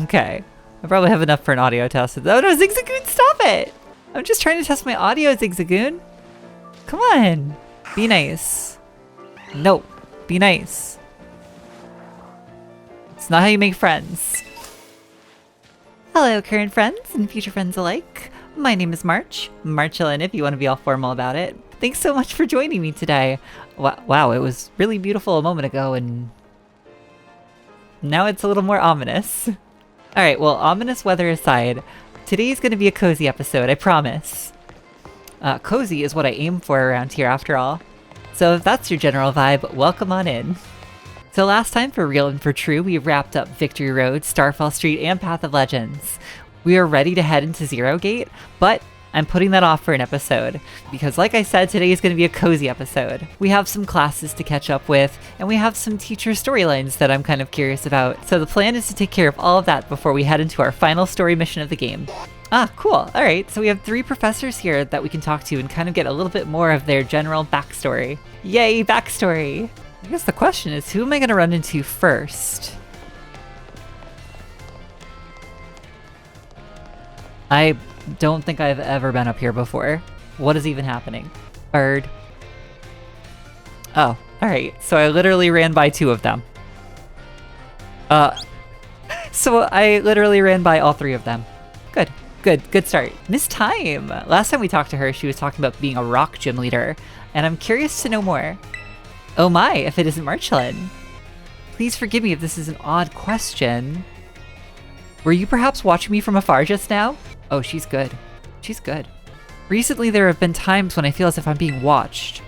Okay. I probably have enough for an audio test. Oh no, Zigzagoon, stop it! I'm just trying to test my audio, Zigzagoon. Come on. Be nice. No. Be nice. It's not how you make friends. Hello, current friends and future friends alike. My name is Marchalan if you want to be all formal about it. Thanks so much for joining me today. Wow, it was really beautiful a moment ago and now it's a little more ominous. Alright, well, ominous weather aside, today's gonna be a cozy episode, I promise. Cozy is what I aim for around here after all. So if that's your general vibe, welcome on in. So last time, for real and for true, we wrapped up Victory Road, Starfall Street, and Path of Legends. We are ready to head into Zero Gate, but I'm putting that off for an episode, because like I said, today is going to be a cozy episode. We have some classes to catch up with, and we have some teacher storylines that I'm kind of curious about. So the plan is to take care of all of that before we head into our final story mission of the game. Ah, cool. Alright, so we have 3 professors here that we can talk to and kind of get a little bit more of their general backstory. Yay, backstory! I guess the question is, who am I going to run into first? I don't think I've ever been up here before. What is even happening? Bird. Oh, alright. So I literally ran by 2 of them. So I literally ran by all 3 of them. Good start. Miss Time! Last time we talked to her, she was talking about being a rock gym leader, and I'm curious to know more. Oh my, if it isn't Marchalan. Please forgive me if this is an odd question. Were you perhaps watching me from afar just now? Oh, she's good. She's good. Recently, there have been times when I feel as if I'm being watched.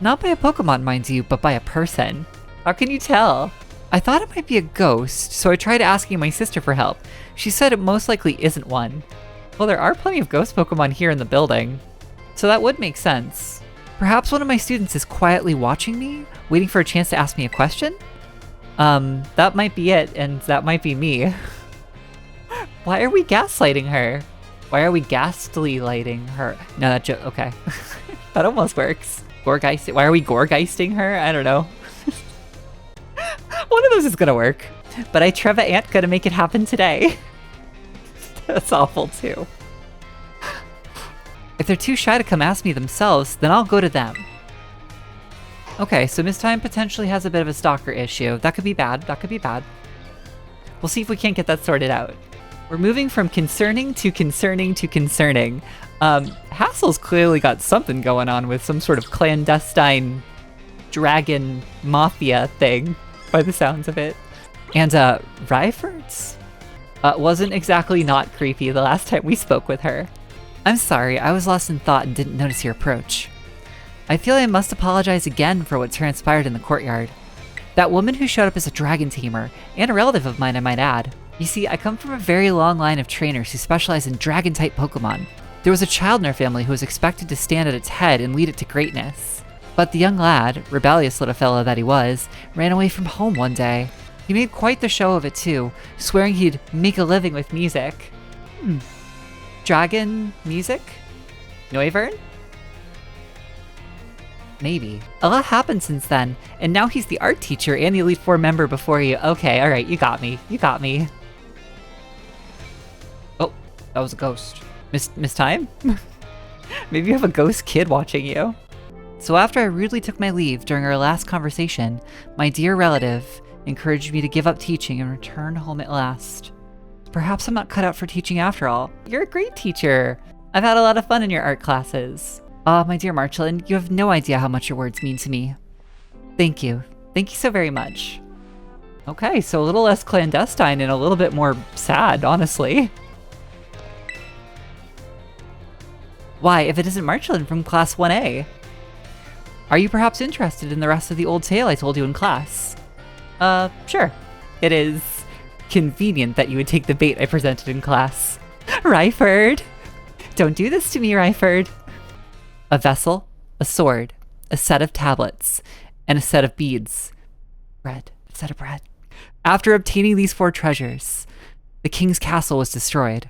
Not by a Pokemon, mind you, but by a person. How can you tell? I thought it might be a ghost, so I tried asking my sister for help. She said it most likely isn't one. Well, there are plenty of ghost Pokemon here in the building, so that would make sense. Perhaps one of my students is quietly watching me, waiting for a chance to ask me a question? That might be it, and that might be me. Why are we gaslighting her? Why are we ghastly lighting her? No, that joke, okay. That almost works. Gorgeisting, why are we gorgeisting her? I don't know. One of those is gonna work. But I Treva ain't gonna make it happen today. That's awful too. If they're too shy to come ask me themselves, then I'll go to them. Okay, so Miss Time potentially has a bit of a stalker issue. That could be bad, that could be bad. We'll see if we can't get that sorted out. We're moving from concerning to concerning to concerning. Hassel's clearly got something going on with some sort of clandestine dragon mafia thing, by the sounds of it. And, Ryford's? Wasn't exactly not creepy the last time we spoke with her. I'm sorry, I was lost in thought and didn't notice your approach. I feel I must apologize again for what transpired in the courtyard. That woman who showed up as a dragon tamer, and a relative of mine I might add. You see, I come from a very long line of trainers who specialize in dragon-type Pokemon. There was a child in our family who was expected to stand at its head and lead it to greatness. But the young lad, rebellious little fellow that he was, ran away from home one day. He made quite the show of it too, swearing he'd make a living with music. Dragon music? Noivern? Maybe. A lot happened since then, and now he's the art teacher and the Elite Four member before you. Okay, alright, you got me. You got me. Oh, that was a ghost. Miss Time? Maybe you have a ghost kid watching you. So after I rudely took my leave during our last conversation, my dear relative encouraged me to give up teaching and return home at last. Perhaps I'm not cut out for teaching after all. You're a great teacher. I've had a lot of fun in your art classes. My dear Marchalan, you have no idea how much your words mean to me. Thank you. Thank you so very much. Okay, so a little less clandestine and a little bit more sad, honestly. Why, if it isn't Marchalan from Class 1A? Are you perhaps interested in the rest of the old tale I told you in class? Sure. It is convenient that you would take the bait I presented in class. Ryford! Don't do this to me, Ryford. A vessel, a sword, a set of tablets, and a set of beads. Bread. A set of bread. After obtaining these 4 treasures, the king's castle was destroyed.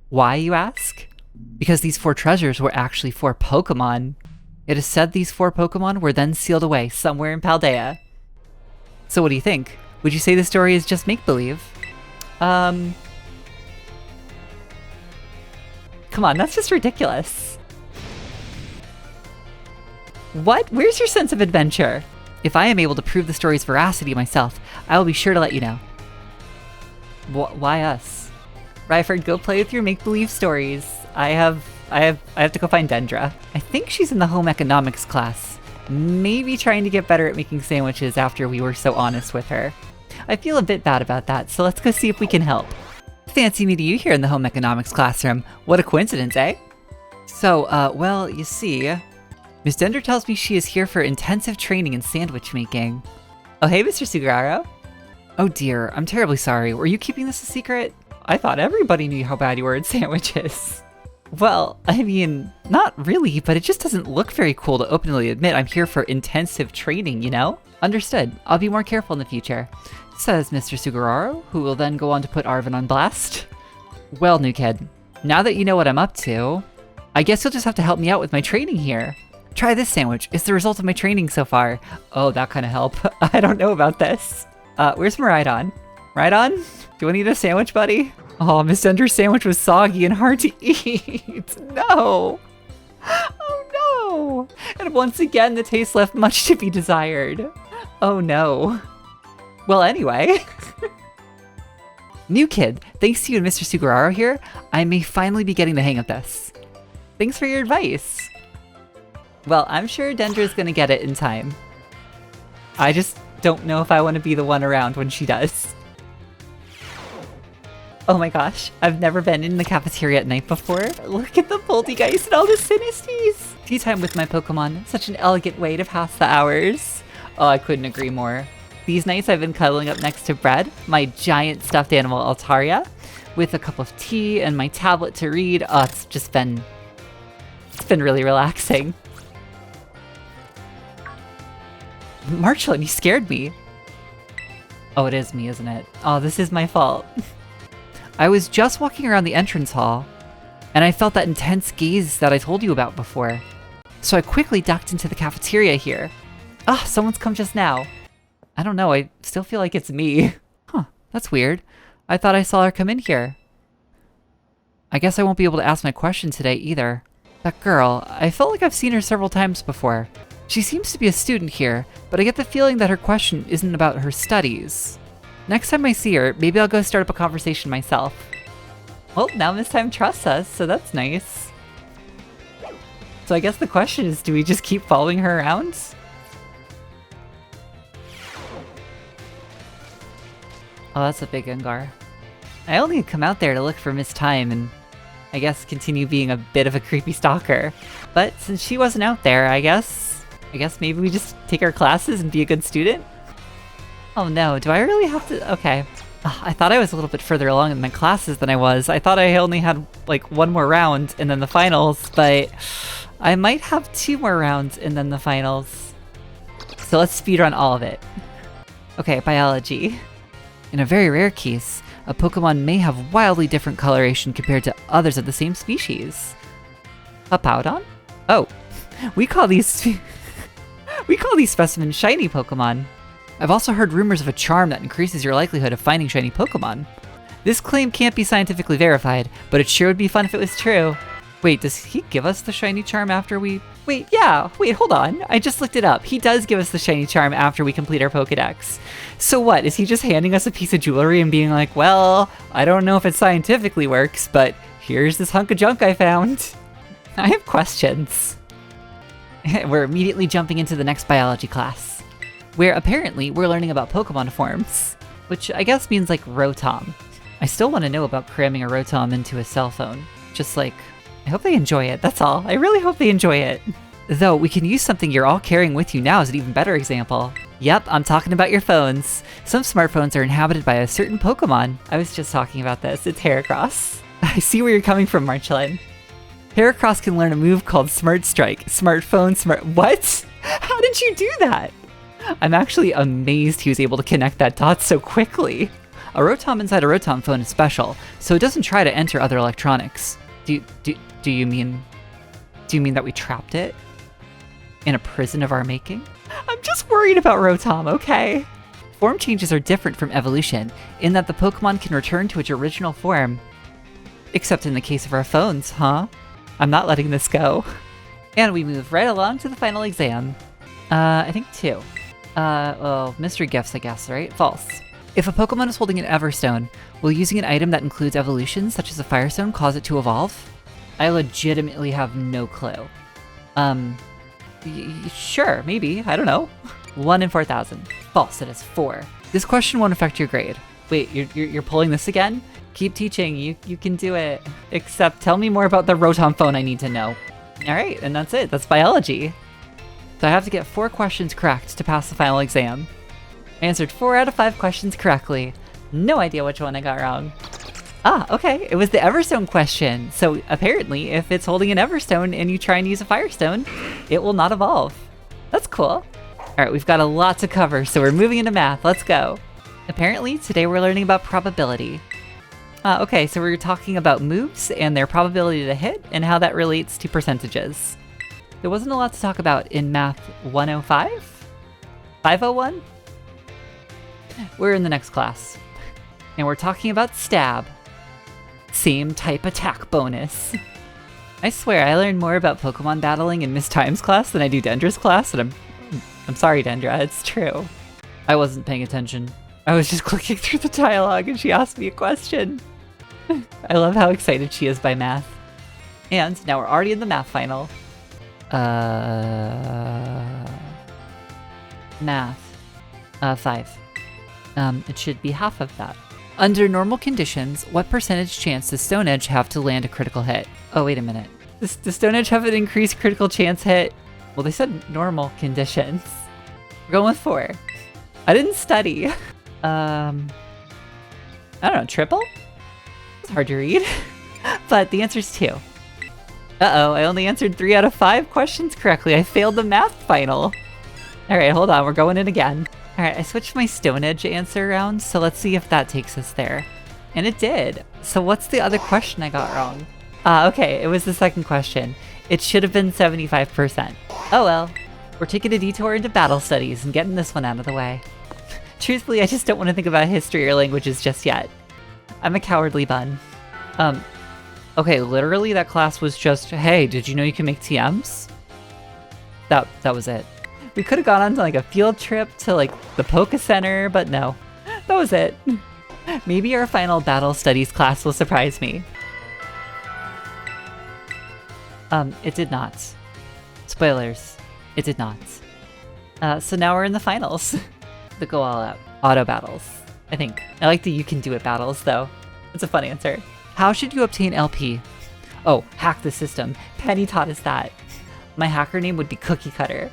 Why, you ask? Because these 4 treasures were actually 4 Pokémon. It is said these 4 Pokémon were then sealed away somewhere in Paldea. So what do you think? Would you say the story is just make-believe? Come on, that's just ridiculous. What? Where's your sense of adventure? If I am able to prove the story's veracity myself, I will be sure to let you know. Why us? Ryford, go play with your make-believe stories. I have to go find Dendra. I think she's in the home economics class. Maybe trying to get better at making sandwiches after we were so honest with her. I feel a bit bad about that, so let's go see if we can help. Fancy meeting you here in the home economics classroom. What a coincidence, eh? So, well, you see, Miss Dendra tells me she is here for intensive training in sandwich making. Oh, hey, Mr. Sugaro. Oh dear, I'm terribly sorry. Were you keeping this a secret? I thought everybody knew how bad you were at sandwiches. Well, I mean, not really, but it just doesn't look very cool to openly admit I'm here for intensive training, you know? Understood. I'll be more careful in the future, says Mr. Sugaro, who will then go on to put Arvin on blast. Well, new kid, now that you know what I'm up to, I guess you'll just have to help me out with my training here. Try this sandwich. It's the result of my training so far. Oh, that kind of help. I don't know about this. Where's Maridon? Maridon? Do you want to eat a sandwich, buddy? Oh, Miss Dendra's sandwich was soggy and hard to eat. No. Oh, no. And once again, the taste left much to be desired. Oh, no. Well, anyway. New kid, thanks to you and Mr. Sugaro here, I may finally be getting the hang of this. Thanks for your advice. Well, I'm sure Dendra's gonna get it in time. I just don't know if I want to be the one around when she does. Oh my gosh, I've never been in the cafeteria at night before. Look at the poltergeist and all the sinisties. Tea time with my Pokemon, such an elegant way to pass the hours. Oh, I couldn't agree more. These nights I've been cuddling up next to Bread, my giant stuffed animal Altaria, with a cup of tea and my tablet to read. Oh, it's been really relaxing. Marchalan, you scared me. Oh, it is me, isn't it? Oh, this is my fault. I was just walking around the entrance hall, and I felt that intense gaze that I told you about before. So I quickly ducked into the cafeteria here. Ah, someone's come just now. I don't know, I still feel like it's me. Huh, that's weird. I thought I saw her come in here. I guess I won't be able to ask my question today either. That girl, I felt like I've seen her several times before. She seems to be a student here, but I get the feeling that her question isn't about her studies. Next time I see her, maybe I'll go start up a conversation myself. Well, now Miss Time trusts us, so that's nice. So I guess the question is, do we just keep following her around? Oh, that's a big Gengar. I only come out there to look for Miss Time and I guess continue being a bit of a creepy stalker. But since she wasn't out there, I guess maybe we just take our classes and be a good student? Oh no, do I really have to? Okay. I thought I was a little bit further along in my classes than I was. I thought I only had like one more round and then the finals, but I might have 2 more rounds and then the finals. So let's speedrun all of it. Okay, biology. In a very rare case, a Pokemon may have wildly different coloration compared to others of the same species. A Powdon? Oh, we call these specimens shiny Pokemon. I've also heard rumors of a charm that increases your likelihood of finding shiny Pokemon. This claim can't be scientifically verified, but it sure would be fun if it was true. Wait, does he give us the shiny charm after we... Wait, hold on. I just looked it up. He does give us the shiny charm after we complete our Pokedex. So what, is he just handing us a piece of jewelry and being like, well, I don't know if it scientifically works, but here's this hunk of junk I found. I have questions. We're immediately jumping into the next biology class, where apparently we're learning about Pokemon forms, which I guess means like Rotom. I still want to know about cramming a Rotom into a cell phone. Just like, I hope they enjoy it, that's all. I really hope they enjoy it. Though, we can use something you're all carrying with you now as an even better example. Yep, I'm talking about your phones. Some smartphones are inhabited by a certain Pokemon. I was just talking about this, it's Heracross. I see where you're coming from, Marchalan. Heracross can learn a move called Smart Strike. What? How did you do that? I'm actually amazed he was able to connect that dot so quickly. A Rotom inside a Rotom phone is special, so it doesn't try to enter other electronics. Do you mean that we trapped it? In a prison of our making? I'm just worried about Rotom, okay? Form changes are different from evolution, in that the Pokemon can return to its original form. Except in the case of our phones, huh? I'm not letting this go. And we move right along to the final exam. I think 2. Well, mystery gifts, I guess, right? False. If a Pokemon is holding an Everstone, will using an item that includes evolution, such as a Firestone, cause it to evolve? I legitimately have no clue. Sure, maybe, I don't know. 1 in 4,000. False, it is 4. This question won't affect your grade. Wait, you're pulling this again? Keep teaching, you can do it. Except tell me more about the Rotom phone I need to know. Alright, and that's it, that's biology. So I have to get 4 questions correct to pass the final exam. I answered 4 out of 5 questions correctly. No idea which one I got wrong. Ah, okay, it was the Everstone question. So apparently, if it's holding an Everstone and you try and use a Firestone, it will not evolve. That's cool. Alright, we've got a lot to cover, so we're moving into math. Let's go. Apparently, today we're learning about probability. Okay, so we're talking about moves and their probability to hit and how that relates to percentages. There wasn't a lot to talk about in Math 105? 501? We're in the next class. And we're talking about stab. Same type attack bonus. I swear, I learned more about Pokemon battling in Miss Time's class than I do Dendra's class, and I'm sorry, Dendra, it's true. I wasn't paying attention. I was just clicking through the dialogue and she asked me a question. I love how excited she is by math. And now we're already in the math final. Math. 5. It should be half of that. Under normal conditions, what percentage chance does Stone Edge have to land a critical hit? Oh, wait a minute. Does Stone Edge have an increased critical chance hit? Well, they said normal conditions. We're going with 4. I didn't study. I don't know, triple? It's hard to read. But the answer's 2. Uh-oh, I only answered 3 out of 5 questions correctly. I failed the math final. Alright, hold on, we're going in again. Alright, I switched my Stone Edge answer around, so let's see if that takes us there. And it did. So what's the other question I got wrong? Okay, it was the second question. It should have been 75%. Oh well. We're taking a detour into battle studies and getting this one out of the way. Truthfully, I just don't want to think about history or languages just yet. I'm a cowardly bun. Okay, literally that class was just, hey, did you know you can make TMs? That was it. We could have gone on to like a field trip to like the Poke Center, but no. That was it. Maybe our final battle studies class will surprise me. It did not. Spoilers. It did not. So now we're in the finals. The go all out. Auto battles. I think. I like the you can do it battles though. It's a fun answer. How should you obtain LP? Oh, hack the system. Penny taught us that. My hacker name would be Cookie Cutter.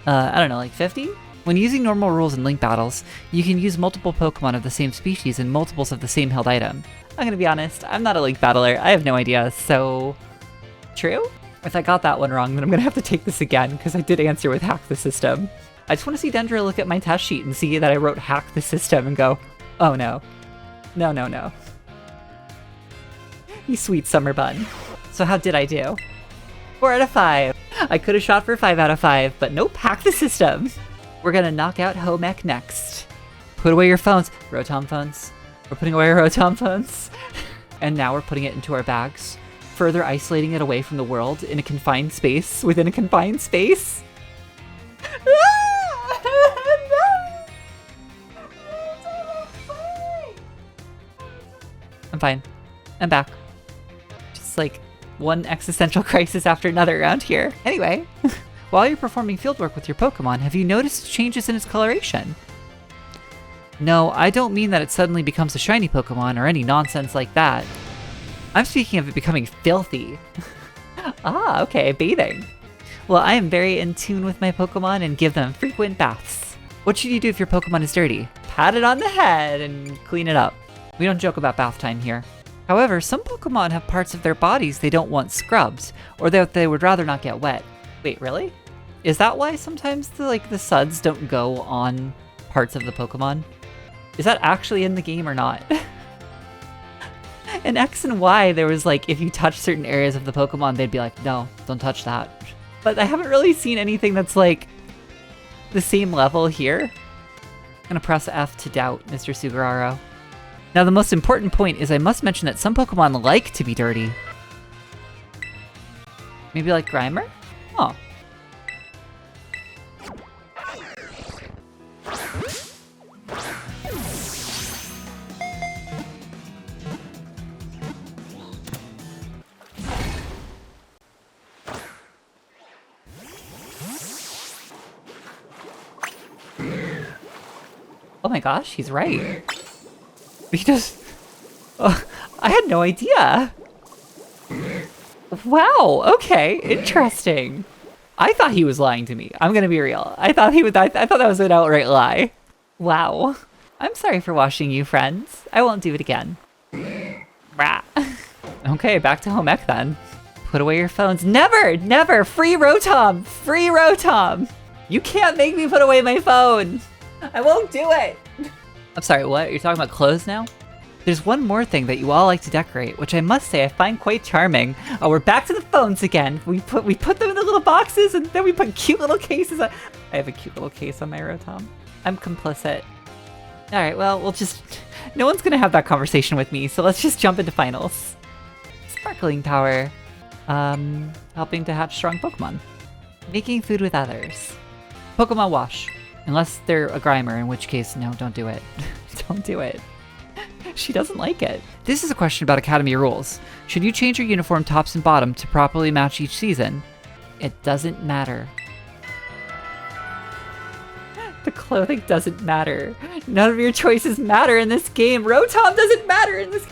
I don't know, like 50? When using normal rules in Link battles, you can use multiple Pokemon of the same species and multiples of the same held item. I'm gonna be honest, I'm not a Link battler. I have no idea, so... True? If I got that one wrong, then I'm gonna have to take this again, because I did answer with hack the system. I just want to see Dendra look at my test sheet and see that I wrote hack the system and go, oh no. No, no, no. You sweet summer bun. So how did I do? 4 out of 5. I could have shot for 5 out of 5, but nope, hack the system. We're gonna knock out home ec next. Put away your phones. Rotom phones. We're putting away our Rotom phones. And now we're putting it into our bags, further isolating it away from the world in a confined space, within a confined space. I'm fine. I'm back. Just like one existential crisis after another around here. Anyway, while you're performing fieldwork with your Pokemon, have you noticed changes in its coloration? No, I don't mean that it suddenly becomes a shiny Pokemon or any nonsense like that. I'm speaking of it becoming filthy. Ah, okay, bathing. Well, I am very in tune with my Pokemon and give them frequent baths. What should you do if your Pokemon is dirty? Pat it on the head and clean it up. We don't joke about bath time here. However, some Pokemon have parts of their bodies they don't want scrubbed, or that they would rather not get wet. Wait, really? Is that why sometimes the suds don't go on parts of the Pokemon? Is that actually in the game or not? In X and Y, there was like, if you touch certain areas of the Pokemon, they'd be like, no, don't touch that. But I haven't really seen anything that's like the same level here. I'm gonna press F to doubt Mr. Suguraro. Now the most important point is I must mention that some Pokemon like to be dirty. Maybe like Grimer? Oh. Oh my gosh, he's right. He just... Oh, I had no idea. Wow, okay, interesting. I thought he was lying to me. I'm gonna be real. I thought that was an outright lie. Wow. I'm sorry for washing you, friends. I won't do it again. Rah. Okay, back to home ec then. Put away your phones. Never, never! Free Rotom! Free Rotom! You can't make me put away my phone! I won't do it! I'm sorry, what? You're talking about clothes now? There's one more thing that you all like to decorate, which I must say I find quite charming. Oh, we're back to the phones again. We put them in the little boxes, and then we put cute little cases on. I have a cute little case on my Rotom. I'm complicit. Alright, well, we'll just... No one's gonna have that conversation with me, so let's just jump into finals. Sparkling power. Helping to hatch strong Pokemon. Making food with others. Pokemon wash. Unless they're a Grimer, in which case, no, don't do it. Don't do it. She doesn't like it. This is a question about Academy rules. Should you change your uniform tops and bottom to properly match each season? It doesn't matter. The clothing doesn't matter. None of your choices matter in this game. Rotom doesn't matter in this.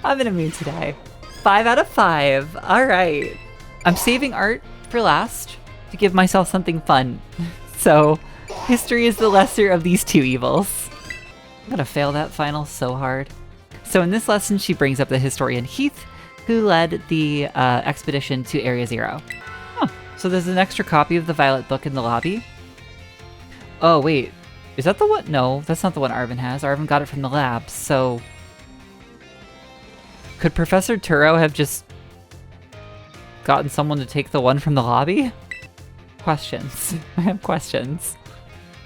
I'm in a mood today. 5 out of 5. All right. I'm saving art for last to give myself something fun. So, history is the lesser of these two evils. I'm gonna fail that final so hard. So in this lesson, she brings up the historian Heath, who led the expedition to Area Zero. Huh. So there's an extra copy of the Violet book in the lobby. Oh, wait. Is that the one? No, that's not the one Arvin has. Arvin got it from the lab, so... Could Professor Turo have just gotten someone to take the one from the lobby? Questions. I have questions.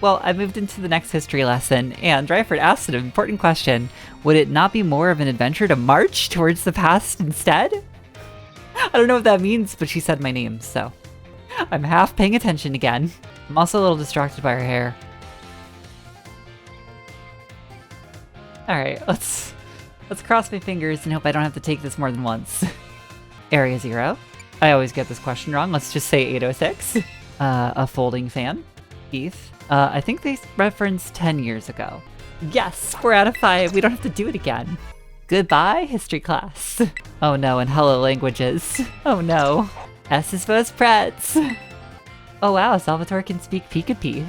Well, I moved into the next history lesson, and Dryford asked an important question. Would it not be more of an adventure to march towards the past instead? I don't know what that means, but she said my name, so... I'm half paying attention again. I'm also a little distracted by her hair. Alright, let's cross my fingers and hope I don't have to take this more than once. Area Zero. I always get this question wrong. Let's just say 806. A folding fan. Keith. I think they referenced 10 years ago. Yes, 4 out of 5. We don't have to do it again. Goodbye, history class. Oh no, and hello languages. Oh no. S is for Pretz. Oh wow, Salvatore can speak Pika-Pee.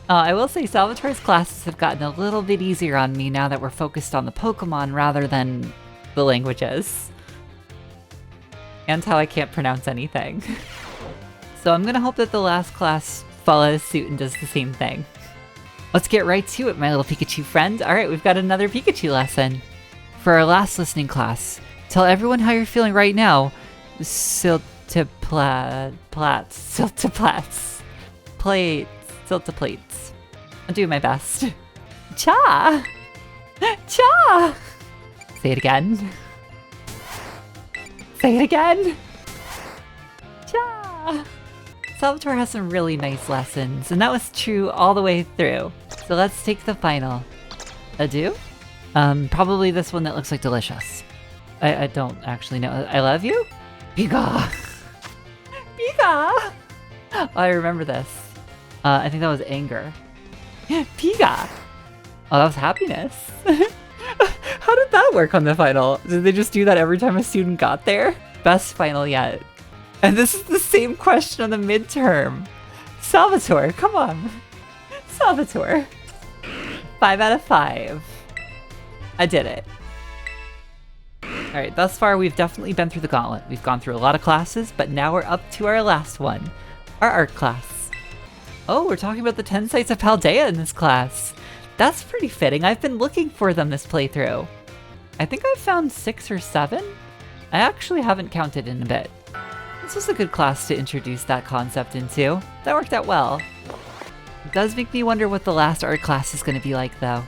I will say Salvatore's classes have gotten a little bit easier on me now that we're focused on the Pokemon rather than the languages. And how I can't pronounce anything. So I'm gonna hope that the last class follows suit and does the same thing. Let's get right to it, my little Pikachu friend. Alright, we've got another Pikachu lesson. For our last listening class, tell everyone how you're feeling right now. Siltiplates. I'm doing my best. Cha! Cha! Say it again. Say it again. Cha! Salvatore has some really nice lessons, and that was true all the way through. So let's take the final. Adieu? Probably this one that looks like delicious. I don't actually know. I love you? Pika! Pika! Oh, I remember this. I think that was anger. Pika! Oh, that was happiness. How did that work on the final? Did they just do that every time a student got there? Best final yet. And this is the same question on the midterm. Salvatore, come on. Salvatore. 5 out of 5. I did it. Alright, thus far we've definitely been through the gauntlet. We've gone through a lot of classes, but now we're up to our last one. Our art class. Oh, we're talking about the 10 sites of Paldea in this class. That's pretty fitting. I've been looking for them this playthrough. I think I've found 6 or 7. I actually haven't counted in a bit. This was a good class to introduce that concept into. That worked out well. It does make me wonder what the last art class is going to be like, though.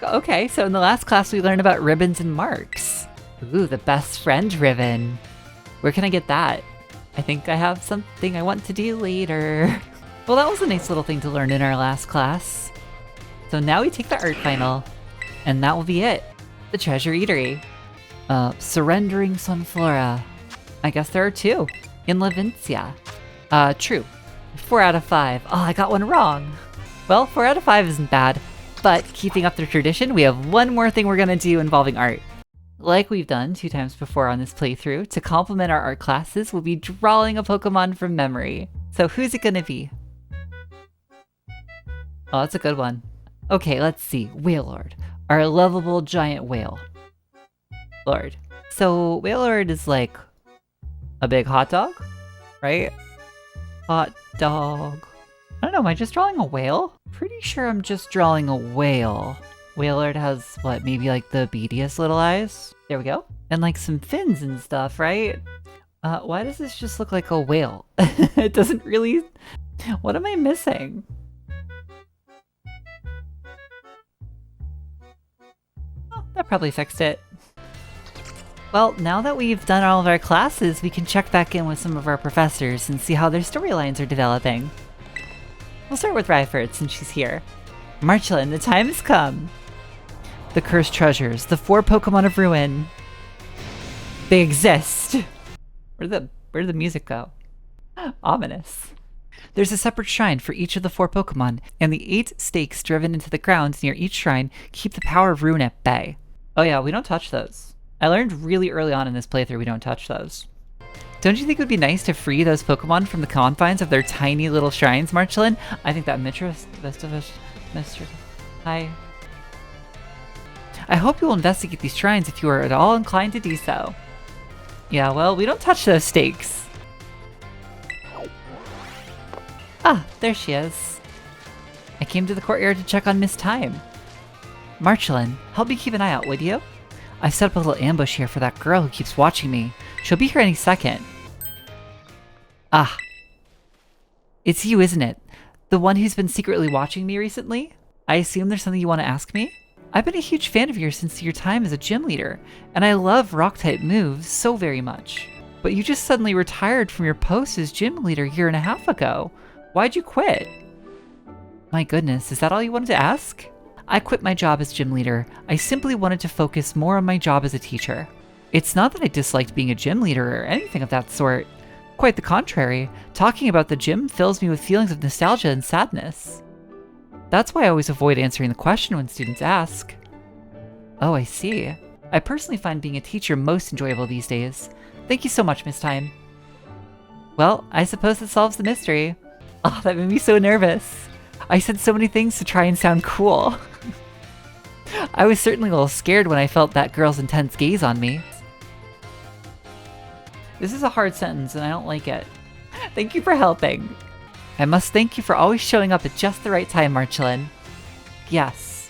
Okay, so in the last class we learned about ribbons and marks. Ooh, the best friend ribbon. Where can I get that? I think I have something I want to do later. Well, that was a nice little thing to learn in our last class. So now we take the art final, and that will be it. The Treasure Eatery. Surrendering Sunflora. I guess there are 2. In Levincia. True. 4 out of 5. Oh, I got one wrong. Well, 4 out of 5 isn't bad, but keeping up the tradition, we have one more thing we're gonna do involving art. Like we've done 2 times before on this playthrough, to complement our art classes, we'll be drawing a Pokemon from memory. So who's it gonna be? Oh, that's a good one. Okay, let's see. Wailord. Our lovable giant whale. Lord. So, Wailord is like a big hot dog, right? Hot dog. I don't know, am I just drawing a whale? Pretty sure I'm just drawing a whale. Wailord has, what, maybe like the beadiest little eyes? There we go. And like some fins and stuff, right? Why does this just look like a whale? It doesn't really... What am I missing? Oh, that probably fixed it. Well, now that we've done all of our classes, we can check back in with some of our professors and see how their storylines are developing. We'll start with Ryford since she's here. Marchalan, the time has come. The cursed treasures, the 4 Pokemon of ruin. They exist. Where did the music go? Ominous. There's a separate shrine for each of the 4 Pokemon, and the 8 stakes driven into the ground near each shrine keep the power of ruin at bay. Oh yeah, we don't touch those. I learned really early on in this playthrough we don't touch those. Don't you think it would be nice to free those Pokemon from the confines of their tiny little shrines, Marchalan? I think that Hi. I hope you will investigate these shrines if you are at all inclined to do so. Yeah, well, we don't touch those stakes. Ah, there she is. I came to the courtyard to check on Miss Time. Marchalan, help me keep an eye out, would you? I've set up a little ambush here for that girl who keeps watching me. She'll be here any second. Ah. It's you, isn't it? The one who's been secretly watching me recently? I assume there's something you want to ask me? I've been a huge fan of yours since your time as a gym leader, and I love rock-type moves so very much. But you just suddenly retired from your post as gym leader a year and a half ago. Why'd you quit? My goodness, is that all you wanted to ask? I quit my job as gym leader. I simply wanted to focus more on my job as a teacher. It's not that I disliked being a gym leader or anything of that sort. Quite the contrary, talking about the gym fills me with feelings of nostalgia and sadness. That's why I always avoid answering the question when students ask. Oh, I see. I personally find being a teacher most enjoyable these days. Thank you so much, Miss Time. Well, I suppose that solves the mystery. Oh, that made me so nervous. I said so many things to try and sound cool. I was certainly a little scared when I felt that girl's intense gaze on me. This is a hard sentence and I don't like it. Thank you for helping. I must thank you for always showing up at just the right time, Marchalan. Yes.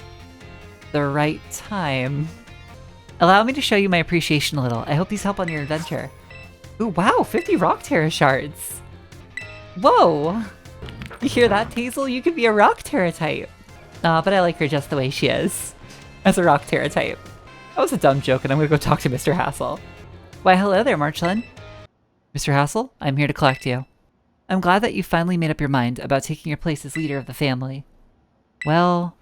The right time. Allow me to show you my appreciation a little. I hope these help on your adventure. Ooh, wow, 50 Rock Terra shards. Whoa. You hear that, Tazel? You could be a Rock Terra type. Aw, but I like her just the way she is. As a Rock Terra type. That was a dumb joke and I'm gonna go talk to Mr. Hassel. Why, hello there, Marchalan. Mr. Hassel, I'm here to collect you. I'm glad that you finally made up your mind about taking your place as leader of the family. Well,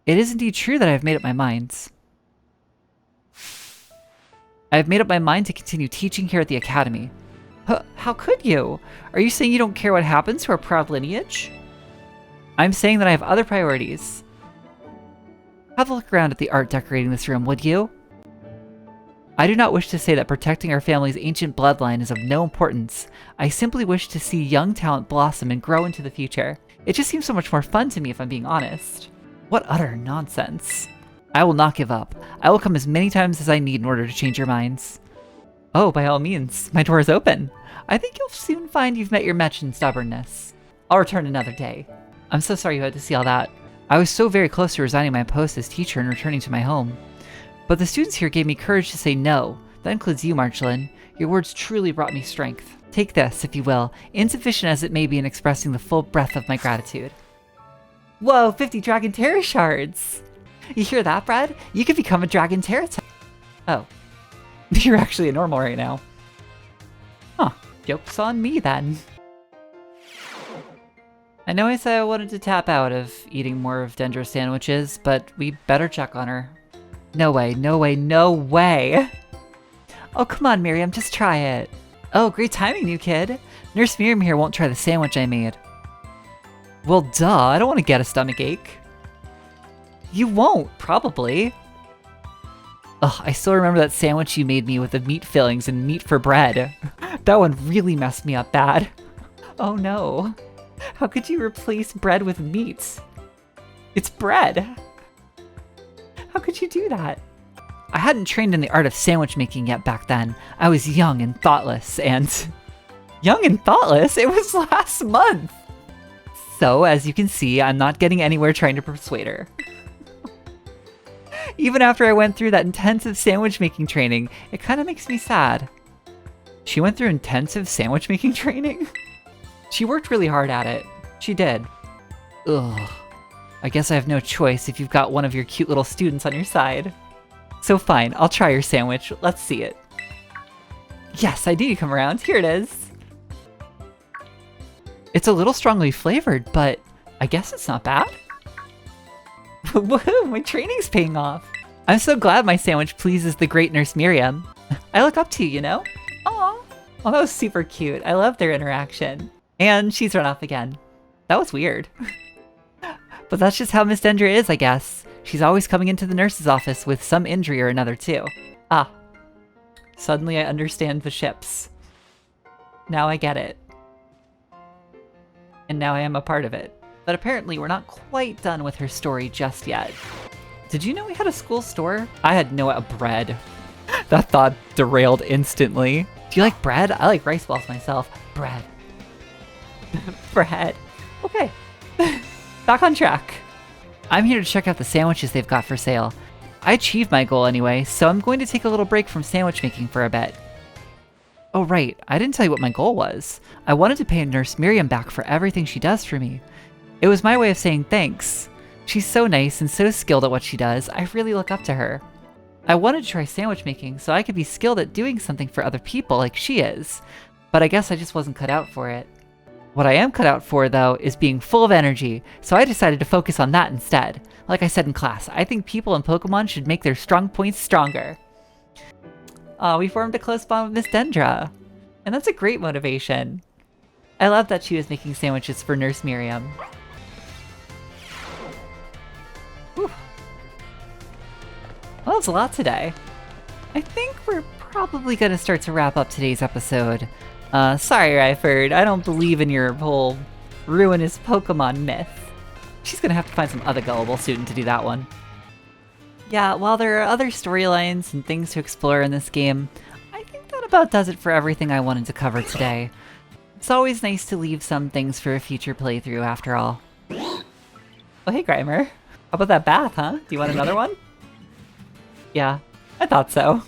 it is indeed true that I have made up my mind. I have made up my mind to continue teaching here at the Academy. How could you? Are you saying you don't care what happens to our proud lineage? I'm saying that I have other priorities. Have a look around at the art decorating this room, would you? I do not wish to say that protecting our family's ancient bloodline is of no importance. I simply wish to see young talent blossom and grow into the future. It just seems so much more fun to me if I'm being honest. What utter nonsense. I will not give up. I will come as many times as I need in order to change your minds. Oh, by all means, my door is open. I think you'll soon find you've met your match in stubbornness. I'll return another day. I'm so sorry you had to see all that. I was so very close to resigning my post as teacher and returning to my home. But the students here gave me courage to say no. That includes you, Marchalan. Your words truly brought me strength. Take this, if you will, insufficient as it may be in expressing the full breadth of my gratitude. Whoa, 50 Dragon Terra shards! You hear that, Brad? You could become a Dragon Terra type. Oh. You're actually a normal right now. Huh. Joke's on me then. I know I said I wanted to tap out of eating more of Dendra's sandwiches, but we better check on her. No way, no way, no way! Oh, come on, Miriam, just try it. Oh, great timing, new kid. Nurse Miriam here won't try the sandwich I made. Well, duh, I don't want to get a stomachache. You won't, probably. Ugh, I still remember that sandwich you made me with the meat fillings and meat for bread. That one really messed me up bad. Oh no. How could you replace bread with meat? It's bread. How could you do that? I hadn't trained in the art of sandwich making yet back then. I was young and thoughtless and... Young and thoughtless? It was last month! So, as you can see, I'm not getting anywhere trying to persuade her. Even after I went through that intensive sandwich making training, it kind of makes me sad. She went through intensive sandwich making training? She worked really hard at it. She did. Ugh. I guess I have no choice if you've got one of your cute little students on your side. So fine, I'll try your sandwich. Let's see it. Yes, I do come around. Here it is. It's a little strongly flavored, but I guess it's not bad. Woohoo, my training's paying off. I'm so glad my sandwich pleases the great Nurse Miriam. I look up to you, you know? Aw. Oh, that was super cute. I love their interaction. And she's run off again. That was weird. But that's just how Miss Dendra is, I guess. She's always coming into the nurse's office with some injury or another, too. Ah. Suddenly I understand the ships. Now I get it. And now I am a part of it. But apparently we're not quite done with her story just yet. Did you know we had a school store? I had no bread. That thought derailed instantly. Do you like bread? I like rice balls myself. Bread. Bread. Okay. Back on track. I'm here to check out the sandwiches they've got for sale. I achieved my goal anyway, so I'm going to take a little break from sandwich making for a bit. Oh right, I didn't tell you what my goal was. I wanted to pay Nurse Miriam back for everything she does for me. It was my way of saying thanks. She's so nice and so skilled at what she does, I really look up to her. I wanted to try sandwich making so I could be skilled at doing something for other people like she is, but I guess I just wasn't cut out for it. What I am cut out for, though, is being full of energy, so I decided to focus on that instead. Like I said in class, I think people in Pokemon should make their strong points stronger. Aw, we formed a close bond with Miss Dendra. And that's a great motivation. I love that she was making sandwiches for Nurse Miriam. Whew. Well, that's a lot today. I think we're probably going to start to wrap up today's episode. Sorry, Ryford, I don't believe in your whole ruinous Pokemon myth. She's gonna have to find some other gullible student to do that one. Yeah, while there are other storylines and things to explore in this game, I think that about does it for everything I wanted to cover today. It's always nice to leave some things for a future playthrough after all. Oh hey Grimer, how about that bath, huh? Do you want another one? Yeah, I thought so.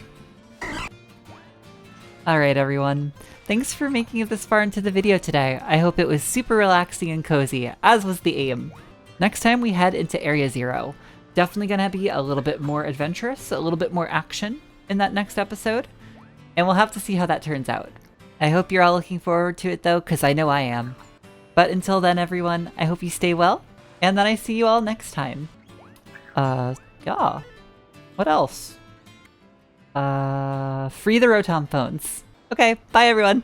Alright everyone. Thanks for making it this far into the video today. I hope it was super relaxing and cozy, as was the aim. Next time we head into Area 0. Definitely gonna be a little bit more adventurous, a little bit more action in that next episode. And we'll have to see how that turns out. I hope you're all looking forward to it though, because I know I am. But until then everyone, I hope you stay well, and that I see you all next time. Yeah. What else? Free the Rotom phones. Okay, bye everyone!